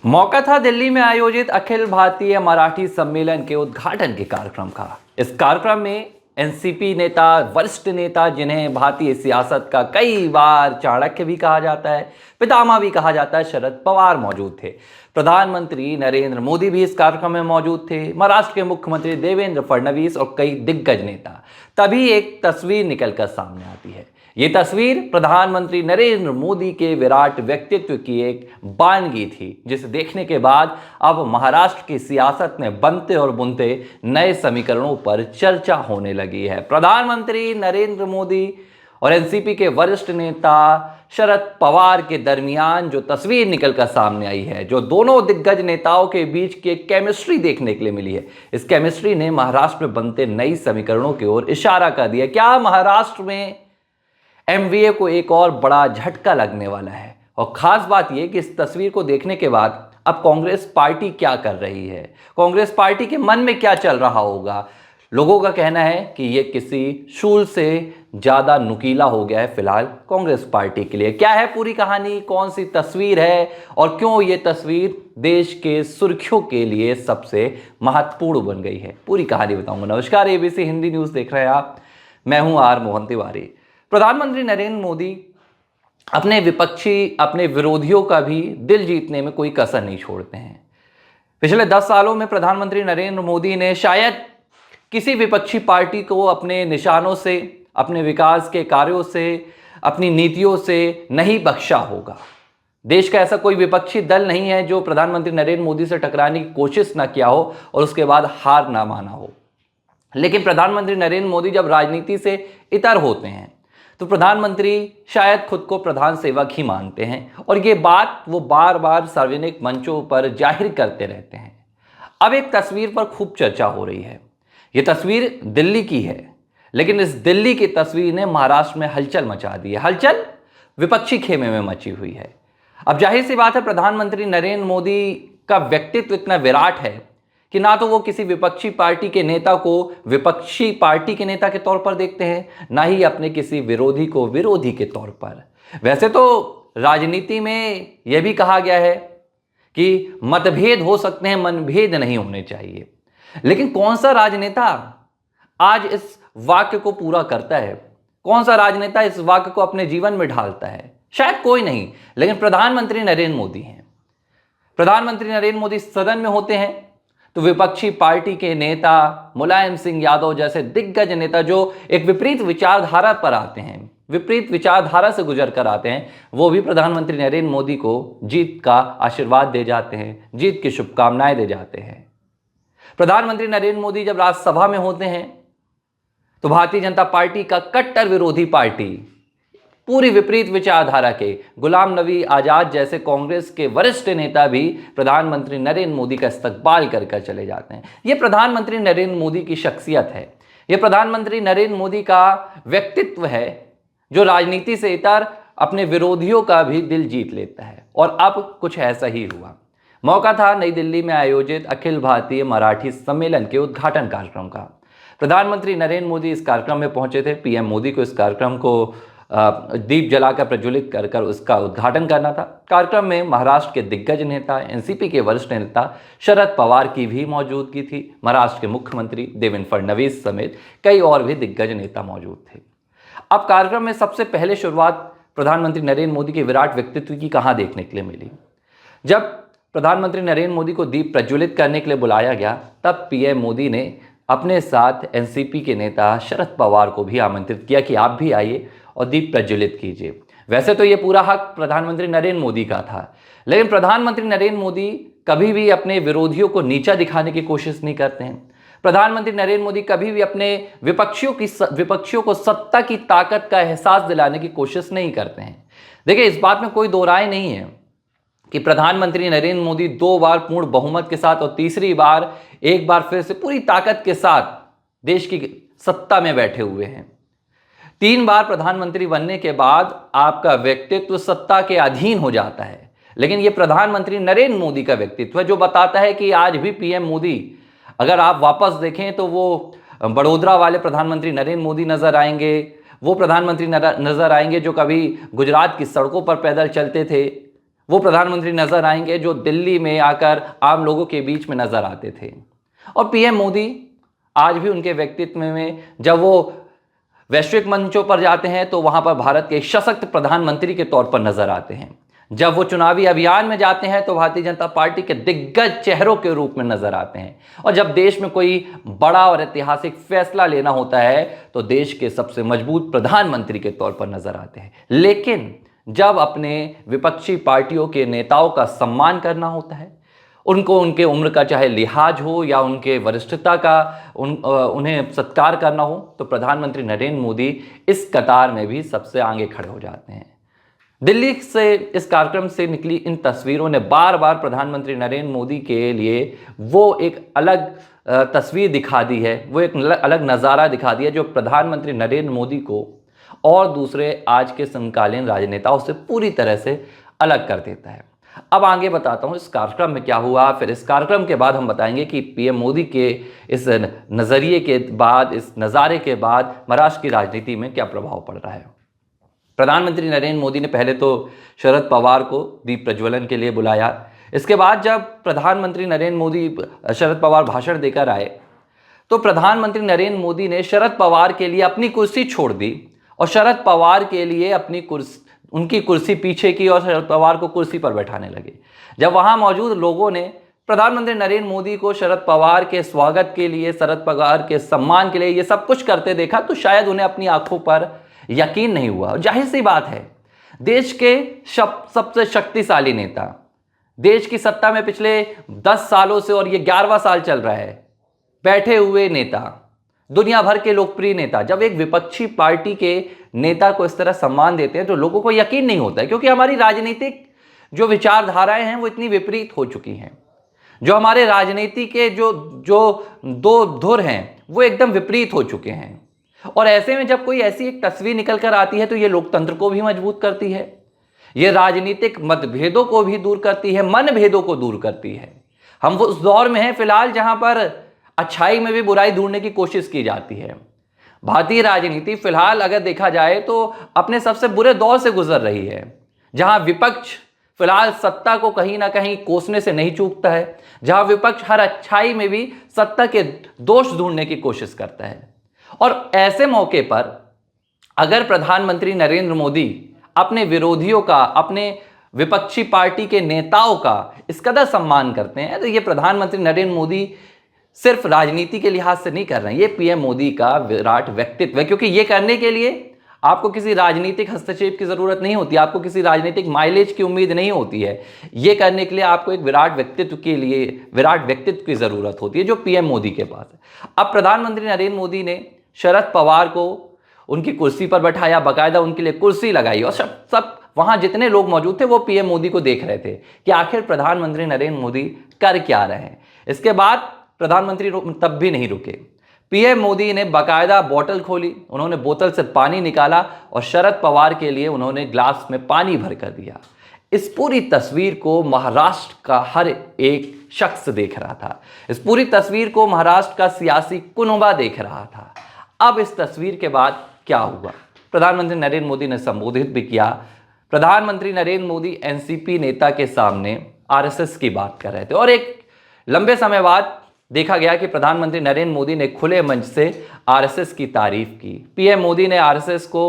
मौका था दिल्ली में आयोजित अखिल भारतीय मराठी सम्मेलन के उद्घाटन के कार्यक्रम का। इस कार्यक्रम में एनसीपी नेता, वरिष्ठ नेता, जिन्हें भारतीय सियासत का कई बार चाणक्य भी कहा जाता है, पितामह भी कहा जाता है, शरद पवार मौजूद थे। प्रधानमंत्री नरेंद्र मोदी भी इस कार्यक्रम में मौजूद थे, महाराष्ट्र के मुख्यमंत्री देवेंद्र फडणवीस और कई दिग्गज नेता। तभी एक तस्वीर निकलकर सामने आती है। ये तस्वीर प्रधानमंत्री नरेंद्र मोदी के विराट व्यक्तित्व की एक बानगी थी, जिसे देखने के बाद अब महाराष्ट्र की सियासत में बनते और बुनते नए समीकरणों पर चर्चा होने लगी है। प्रधानमंत्री नरेंद्र मोदी और एनसीपी के वरिष्ठ नेता शरद पवार के दरमियान जो तस्वीर निकलकर सामने आई है, जो दोनों दिग्गज नेताओं के बीच की एक केमिस्ट्री देखने के लिए मिली है, इस केमिस्ट्री ने महाराष्ट्र में बनते नई समीकरणों की ओर इशारा कर दिया। क्या महाराष्ट्र में एमवीए को एक और बड़ा झटका लगने वाला है? और खास बात यह कि इस तस्वीर को देखने के बाद अब कांग्रेस पार्टी क्या कर रही है, कांग्रेस पार्टी के मन में क्या चल रहा होगा। लोगों का कहना है कि यह किसी शूल से ज्यादा नुकीला हो गया है फिलहाल कांग्रेस पार्टी के लिए। क्या है पूरी कहानी, कौन सी तस्वीर है और क्यों यह तस्वीर देश के सुर्खियों के लिए सबसे महत्वपूर्ण बन गई है, पूरी कहानी बताऊंगा। नमस्कार, एबीसी हिंदी न्यूज देख रहे हैं आप, मैं हूं आर मोहन तिवारी। प्रधानमंत्री नरेंद्र मोदी अपने विरोधियों का भी दिल जीतने में कोई कसर नहीं छोड़ते हैं। पिछले 10 सालों में प्रधानमंत्री नरेंद्र मोदी ने शायद किसी विपक्षी पार्टी को अपने निशानों से, अपने विकास के कार्यों से, अपनी नीतियों से नहीं बख्शा होगा। देश का ऐसा कोई विपक्षी दल नहीं है जो प्रधानमंत्री नरेंद्र मोदी से टकराने की कोशिश ना किया हो और उसके बाद हार ना माना हो। लेकिन प्रधानमंत्री नरेंद्र मोदी जब राजनीति से इतर होते हैं तो प्रधानमंत्री शायद खुद को प्रधान सेवक ही मानते हैं और ये बात वो बार बार सार्वजनिक मंचों पर जाहिर करते रहते हैं। अब एक तस्वीर पर खूब चर्चा हो रही है। ये तस्वीर दिल्ली की है, लेकिन इस दिल्ली की तस्वीर ने महाराष्ट्र में हलचल मचा दी है। हलचल विपक्षी खेमे में मची हुई है। अब जाहिर सी बात है, प्रधानमंत्री नरेंद्र मोदी का व्यक्तित्व इतना विराट है कि ना तो वो किसी विपक्षी पार्टी के नेता को विपक्षी पार्टी के नेता के तौर पर देखते हैं, ना ही अपने किसी विरोधी को विरोधी के तौर पर। वैसे तो राजनीति में यह भी कहा गया है कि मतभेद हो सकते हैं, मनभेद नहीं होने चाहिए। लेकिन कौन सा राजनेता आज इस वाक्य को पूरा करता है? कौन सा राजनेता इस वाक्य को अपने जीवन में ढालता है? शायद कोई नहीं, लेकिन प्रधानमंत्री नरेंद्र मोदी हैं। प्रधानमंत्री नरेंद्र मोदी सदन में होते हैं तो विपक्षी पार्टी के नेता मुलायम सिंह यादव जैसे दिग्गज नेता जो एक विपरीत विचारधारा पर आते हैं, विपरीत विचारधारा से गुजर कर आते हैं, वो भी प्रधानमंत्री नरेंद्र मोदी को जीत का आशीर्वाद दे जाते हैं, जीत की शुभकामनाएं दे जाते हैं। प्रधानमंत्री नरेंद्र मोदी जब राज्यसभा में होते हैं तो भारतीय जनता पार्टी का कट्टर विरोधी पार्टी, पूरी विपरीत विचारधारा के गुलाम नबी आजाद जैसे कांग्रेस के वरिष्ठ नेता भी प्रधानमंत्री नरेंद्र मोदी का इस्तकबाल कर चले जाते हैं। यह प्रधानमंत्री नरेंद्र मोदी की शख्सियत है, यह प्रधानमंत्री नरेंद्र मोदी का व्यक्तित्व है जो राजनीति से इतर अपने विरोधियों का भी दिल जीत लेता है। और अब कुछ ऐसा ही हुआ। मौका था नई दिल्ली में आयोजित अखिल भारतीय मराठी सम्मेलन के उद्घाटन कार्यक्रम का। प्रधानमंत्री नरेंद्र मोदी इस कार्यक्रम में पहुंचे थे। पीएम मोदी को इस कार्यक्रम को दीप जलाकर प्रज्वलित कर उसका उद्घाटन करना था। कार्यक्रम में महाराष्ट्र के दिग्गज नेता, एनसीपी के वरिष्ठ नेता शरद पवार की भी मौजूदगी थी। महाराष्ट्र के मुख्यमंत्री देवेंद्र फडणवीस समेत कई और भी दिग्गज नेता मौजूद थे। अब कार्यक्रम में सबसे पहले शुरुआत प्रधानमंत्री नरेंद्र मोदी के विराट व्यक्तित्व की कहाँ देखने के लिए मिली? जब प्रधानमंत्री नरेंद्र मोदी को दीप प्रज्वलित करने के लिए बुलाया गया, तब पीएम मोदी ने अपने साथ एनसीपी के नेता शरद पवार को भी आमंत्रित किया कि आप भी आइए और दीप प्रज्वलित कीजिए। वैसे तो ये पूरा हक प्रधानमंत्री नरेंद्र मोदी का था, लेकिन प्रधानमंत्री नरेंद्र मोदी कभी भी अपने विरोधियों को नीचा दिखाने की कोशिश नहीं करते हैं। प्रधानमंत्री नरेंद्र मोदी कभी भी अपने विपक्षियों को सत्ता की ताकत का एहसास दिलाने की कोशिश नहीं करते हैं। देखिए, इस बात में कोई दो राय नहीं है कि प्रधानमंत्री नरेंद्र मोदी 2 बार पूर्ण बहुमत के साथ और तीसरी बार एक बार फिर से पूरी ताकत के साथ देश की सत्ता में बैठे हुए हैं। 3 बार प्रधानमंत्री बनने के बाद आपका व्यक्तित्व सत्ता के अधीन हो जाता है, लेकिन यह प्रधानमंत्री नरेंद्र मोदी का व्यक्तित्व है जो बताता है कि आज भी पीएम मोदी, अगर आप वापस देखें तो वो बड़ौदा वाले प्रधानमंत्री नरेंद्र मोदी नजर आएंगे, वो प्रधानमंत्री नजर आएंगे जो कभी गुजरात की सड़कों पर पैदल चलते थे, वो प्रधानमंत्री नजर आएंगे जो दिल्ली में आकर आम लोगों के बीच में नजर आते थे। और पीएम मोदी आज भी उनके व्यक्तित्व में जब वो वैश्विक मंचों पर जाते हैं तो वहां पर भारत के सशक्त प्रधानमंत्री के तौर पर नजर आते हैं। जब वो चुनावी अभियान में जाते हैं तो भारतीय जनता पार्टी के दिग्गज चेहरों के रूप में नजर आते हैं। और जब देश में कोई बड़ा और ऐतिहासिक फैसला लेना होता है तो देश के सबसे मजबूत प्रधानमंत्री के तौर पर नजर आते हैं। लेकिन जब अपने विपक्षी पार्टियों के नेताओं का सम्मान करना होता है, उनको उनके उम्र का चाहे लिहाज हो या उनके वरिष्ठता का उन्हें सत्कार करना हो, तो प्रधानमंत्री नरेंद्र मोदी इस कतार में भी सबसे आगे खड़े हो जाते हैं। दिल्ली से इस कार्यक्रम से निकली इन तस्वीरों ने बार बार प्रधानमंत्री नरेंद्र मोदी के लिए वो एक अलग तस्वीर दिखा दी है, वो एक अलग नज़ारा दिखा दिया जो प्रधानमंत्री नरेंद्र मोदी को और दूसरे आज के समकालीन राजनेताओं से पूरी तरह से अलग कर देता है। अब आगे बताता हूँ इस कार्यक्रम में क्या हुआ, फिर इस कार्यक्रम के बाद हम बताएंगे कि पीएम मोदी के इस नज़रिए के बाद, इस नज़ारे के बाद महाराष्ट्र की राजनीति में क्या प्रभाव पड़ रहा है। प्रधानमंत्री नरेंद्र मोदी ने पहले तो शरद पवार को दीप प्रज्वलन के लिए बुलाया। इसके बाद जब प्रधानमंत्री नरेंद्र मोदी शरद पवार भाषण देकर आए तो प्रधानमंत्री नरेंद्र मोदी ने शरद पवार के लिए अपनी कुर्सी छोड़ दी और शरद पवार के लिए उनकी कुर्सी पीछे की और शरद पवार को कुर्सी पर बैठाने लगे। जब वहां मौजूद लोगों ने प्रधानमंत्री नरेंद्र मोदी को शरद पवार के स्वागत के लिए, शरद पवार के सम्मान के लिए ये सब कुछ करते देखा तो शायद उन्हें अपनी आंखों पर यकीन नहीं हुआ। जाहिर सी बात है, देश के सबसे शक्तिशाली नेता, देश की सत्ता में पिछले 10 सालों से और ये 11वां साल चल रहा है, बैठे हुए नेता, दुनिया भर के लोकप्रिय नेता, जब एक विपक्षी पार्टी के नेता को इस तरह सम्मान देते हैं तो लोगों को यकीन नहीं होता है, क्योंकि हमारी राजनीतिक जो विचारधाराएं हैं वो इतनी विपरीत हो चुकी हैं। जो हमारे राजनीति के जो दो धुर हैं वो एकदम विपरीत हो चुके हैं। और ऐसे में जब कोई ऐसी एक तस्वीर निकल कर आती है तो ये लोकतंत्र को भी मजबूत करती है, ये राजनीतिक मतभेदों को भी दूर करती है, मनभेदों को दूर करती है। हम वो उस दौर में हैं फिलहाल जहां पर अच्छाई में भी बुराई ढूंढने की कोशिश की जाती है। भारतीय राजनीति फिलहाल अगर देखा जाए तो अपने सबसे बुरे दौर से गुजर रही है, जहां विपक्ष फिलहाल सत्ता को कहीं ना कहीं कोसने से नहीं चूकता है, जहां विपक्ष हर अच्छाई में भी सत्ता के दोष ढूंढने की कोशिश करता है। और ऐसे मौके पर अगर प्रधानमंत्री नरेंद्र मोदी अपने विरोधियों का, अपने विपक्षी पार्टी के नेताओं का इस कदर सम्मान करते हैं तो ये प्रधानमंत्री नरेंद्र मोदी सिर्फ राजनीति के लिहाज से नहीं कर रहे हैं, ये पीएम मोदी का विराट व्यक्तित्व है। क्योंकि ये करने के लिए आपको किसी राजनीतिक हस्तक्षेप की जरूरत नहीं होती, आपको किसी राजनीतिक माइलेज की उम्मीद नहीं होती है। ये करने के लिए आपको एक विराट व्यक्तित्व की जरूरत होती है जो पीएम मोदी के पास है। अब प्रधानमंत्री नरेंद्र मोदी ने शरद पवार को उनकी कुर्सी पर बैठाया, बाकायदा उनके लिए कुर्सी लगाई और सब वहां जितने लोग मौजूद थे वो पीएम मोदी को देख रहे थे कि आखिर प्रधानमंत्री नरेंद्र मोदी कर क्या रहे हैं। इसके बाद प्रधानमंत्री तब भी नहीं रुके, पीएम मोदी ने बाकायदा बोतल खोली, उन्होंने बोतल से पानी निकाला और शरद पवार के लिए उन्होंने ग्लास में पानी भर कर दिया। इस पूरी तस्वीर को महाराष्ट्र का हर एक शख्स देख रहा था, इस पूरी तस्वीर को महाराष्ट्र का सियासी कुनबा देख रहा था। अब इस तस्वीर के बाद क्या हुआ, प्रधानमंत्री नरेंद्र मोदी ने संबोधित भी किया। प्रधानमंत्री नरेंद्र मोदी एनसीपी नेता के सामने आरएसएस की बात कर रहे थे और एक लंबे समय बाद देखा गया कि प्रधानमंत्री नरेंद्र मोदी ने खुले मंच से आरएसएस की तारीफ की। पीएम मोदी ने आरएसएस को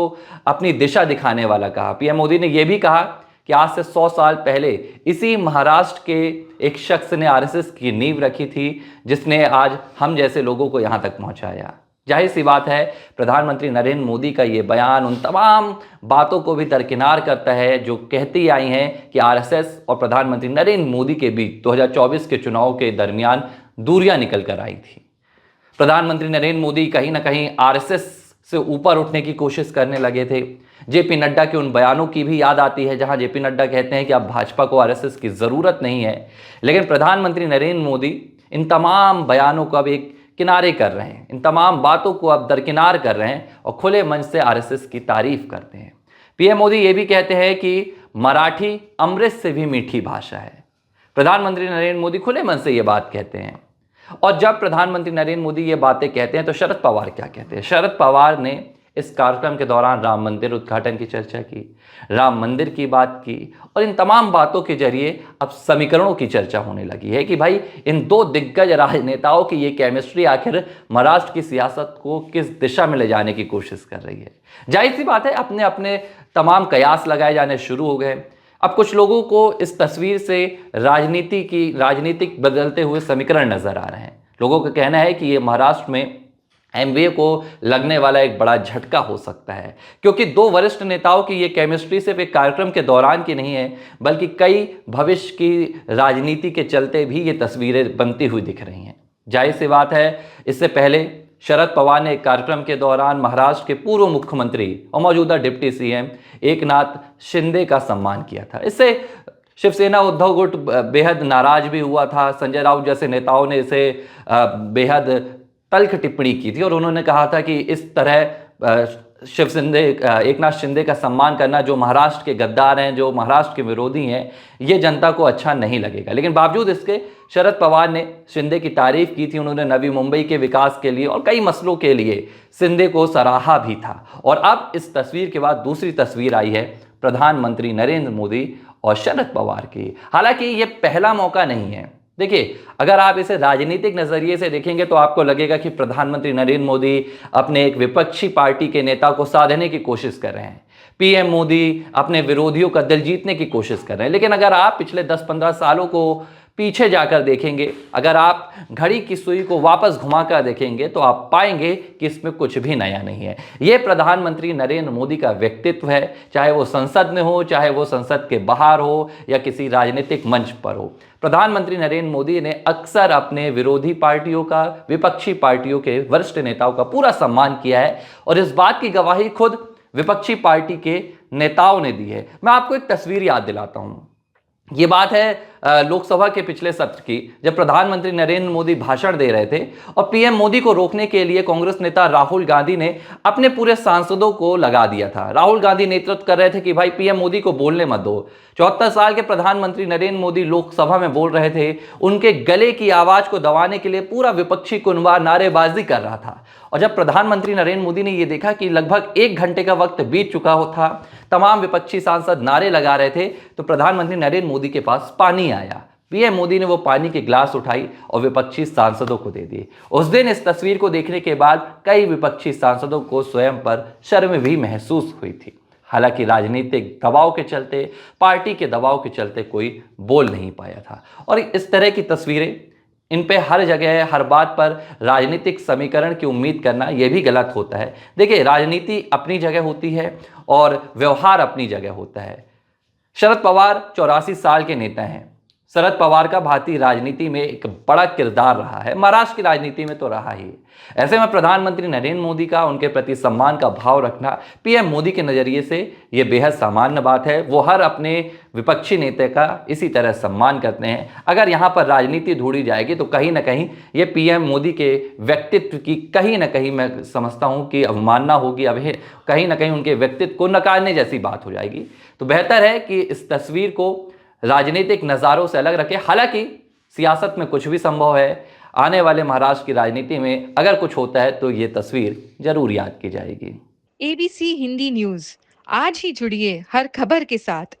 अपनी दिशा दिखाने वाला कहा। पीएम मोदी ने यह भी कहा कि आज से 100 साल पहले इसी महाराष्ट्र के एक शख्स ने आरएसएस की नींव रखी थी, जिसने आज हम जैसे लोगों को यहां तक पहुंचाया। जाहिर सी बात है, प्रधानमंत्री नरेंद्र मोदी का ये बयान उन तमाम बातों को भी दरकिनार करता है जो कहती आई हैं कि आरएसएस और प्रधानमंत्री नरेंद्र मोदी के बीच 2024 के चुनाव के दरमियान दूरियां निकल कर आई थी। प्रधानमंत्री नरेंद्र मोदी कहीं ना कहीं आरएसएस से ऊपर उठने की कोशिश करने लगे थे। जेपी नड्डा के उन बयानों की भी याद आती है जहां जेपी नड्डा कहते हैं कि अब भाजपा को आरएसएस की ज़रूरत नहीं है। लेकिन प्रधानमंत्री नरेंद्र मोदी इन तमाम बयानों को अब एक किनारे कर रहे हैं, इन तमाम बातों को अब दरकिनार कर रहे हैं और खुले मंच से आरएसएस की तारीफ करते हैं। पीएम मोदी ये भी कहते हैं कि मराठी अमृत से भी मीठी भाषा है। प्रधानमंत्री नरेंद्र मोदी खुले मन से ये बात कहते हैं। और जब प्रधानमंत्री नरेंद्र मोदी ये बातें कहते हैं तो शरद पवार क्या कहते हैं। शरद पवार ने इस कार्यक्रम के दौरान राम मंदिर उद्घाटन की चर्चा की, राम मंदिर की बात की, और इन तमाम बातों के जरिए अब समीकरणों की चर्चा होने लगी है कि भाई इन दो दिग्गज राजनेताओं की ये केमिस्ट्री आखिर महाराष्ट्र की सियासत को किस दिशा में ले जाने की कोशिश कर रही है। जाहिर सी बात है, अपने अपने तमाम कयास लगाए जाने शुरू हो गए। अब कुछ लोगों को इस तस्वीर से राजनीतिक बदलते हुए समीकरण नजर आ रहे हैं। लोगों का कहना है कि ये महाराष्ट्र में एमवीए को लगने वाला एक बड़ा झटका हो सकता है, क्योंकि दो वरिष्ठ नेताओं की ये केमिस्ट्री सिर्फ एक कार्यक्रम के दौरान की नहीं है, बल्कि कई भविष्य की राजनीति के चलते भी ये तस्वीरें बनती हुई दिख रही हैं। जाहिर सी बात है, इससे पहले शरद पवार ने एक कार्यक्रम के दौरान महाराष्ट्र के पूर्व मुख्यमंत्री और मौजूदा डिप्टी सीएम एकनाथ शिंदे का सम्मान किया था। इससे शिवसेना उद्धव गुट बेहद नाराज भी हुआ था। संजय राउत जैसे नेताओं ने इसे बेहद तल्ख टिप्पणी की थी और उन्होंने कहा था कि इस तरह एकनाथ शिंदे का सम्मान करना, जो महाराष्ट्र के गद्दार हैं, जो महाराष्ट्र के विरोधी हैं, ये जनता को अच्छा नहीं लगेगा। लेकिन बावजूद इसके शरद पवार ने शिंदे की तारीफ की थी। उन्होंने नवी मुंबई के विकास के लिए और कई मसलों के लिए शिंदे को सराहा भी था। और अब इस तस्वीर के बाद दूसरी तस्वीर आई है प्रधानमंत्री नरेंद्र मोदी और शरद पवार की। हालांकि ये पहला मौका नहीं है। देखिए, अगर आप इसे राजनीतिक नजरिए से देखेंगे तो आपको लगेगा कि प्रधानमंत्री नरेंद्र मोदी अपने एक विपक्षी पार्टी के नेता को साधने की कोशिश कर रहे हैं। पीएम मोदी अपने विरोधियों का दिल जीतने की कोशिश कर रहे हैं। लेकिन अगर आप पिछले 10-15 सालों को पीछे जाकर देखेंगे, अगर आप घड़ी की सुई को वापस घुमाकर देखेंगे, तो आप पाएंगे कि इसमें कुछ भी नया नहीं है। ये प्रधानमंत्री नरेंद्र मोदी का व्यक्तित्व है, चाहे वो संसद में हो, चाहे वो संसद के बाहर हो या किसी राजनीतिक मंच पर हो। प्रधानमंत्री नरेंद्र मोदी ने अक्सर अपने विरोधी पार्टियों का, विपक्षी पार्टियों के वरिष्ठ नेताओं का पूरा सम्मान किया है और इस बात की गवाही खुद विपक्षी पार्टी के नेताओं ने दी है। मैं आपको एक तस्वीर याद दिलाता हूं। ये बात है लोकसभा के पिछले सत्र की, जब प्रधानमंत्री नरेंद्र मोदी भाषण दे रहे थे और पीएम मोदी को रोकने के लिए कांग्रेस नेता राहुल गांधी ने अपने पूरे सांसदों को लगा दिया था। राहुल गांधी नेतृत्व कर रहे थे कि भाई पीएम मोदी को बोलने मत दो। 74 साल के प्रधानमंत्री नरेंद्र मोदी लोकसभा में बोल रहे थे। उनके गले की आवाज को दबाने के लिए पूरा विपक्षी कुनबा नारेबाजी कर रहा था। और जब प्रधानमंत्री नरेंद्र मोदी ने यह देखा कि लगभग 1 घंटे का वक्त बीत चुका था, तमाम विपक्षी सांसद नारे लगा रहे थे, तो प्रधानमंत्री नरेंद्र मोदी के पास पानी आया। पीएम मोदी ने वो पानी के गिलास उठाई और विपक्षी सांसदों को दे दिए। उस दिन इस तस्वीर को देखने के बाद कई विपक्षी सांसदों को स्वयं पर शर्म भी महसूस हुई थी। हालांकि राजनीतिक दबाव के चलते, पार्टी के दबाव के चलते कोई बोल नहीं पाया था। और इस तरह की तस्वीरें, इन पे हर जगह हर बात पर राजनीतिक समीकरण की उम्मीद करना यह भी गलत होता है। देखिए, राजनीति अपनी जगह होती है और व्यवहार अपनी जगह होता है। शरद पवार 84 साल के नेता हैं। शरद पवार का भारतीय राजनीति में एक बड़ा किरदार रहा है, महाराष्ट्र की राजनीति में तो रहा ही। ऐसे में प्रधानमंत्री नरेंद्र मोदी का उनके प्रति सम्मान का भाव रखना पीएम मोदी के नजरिए से यह बेहद सामान्य बात है। वो हर अपने विपक्षी नेता का इसी तरह सम्मान करते हैं। अगर यहाँ पर राजनीति ढूंढी जाएगी तो कहीं ना कहीं ये पीएम मोदी के व्यक्तित्व की कहीं ना कहीं मैं समझता हूँ कि अवमानना होगी, अब कहीं ना कहीं उनके व्यक्तित्व को नकारने जैसी बात हो जाएगी। तो बेहतर है कि इस तस्वीर को राजनीतिक नज़ारों से अलग रखें। हालांकि सियासत में कुछ भी संभव है। आने वाले महाराष्ट्र की राजनीति में अगर कुछ होता है तो ये तस्वीर जरूर याद की जाएगी। एबीसी हिंदी न्यूज, आज ही जुड़िए हर खबर के साथ।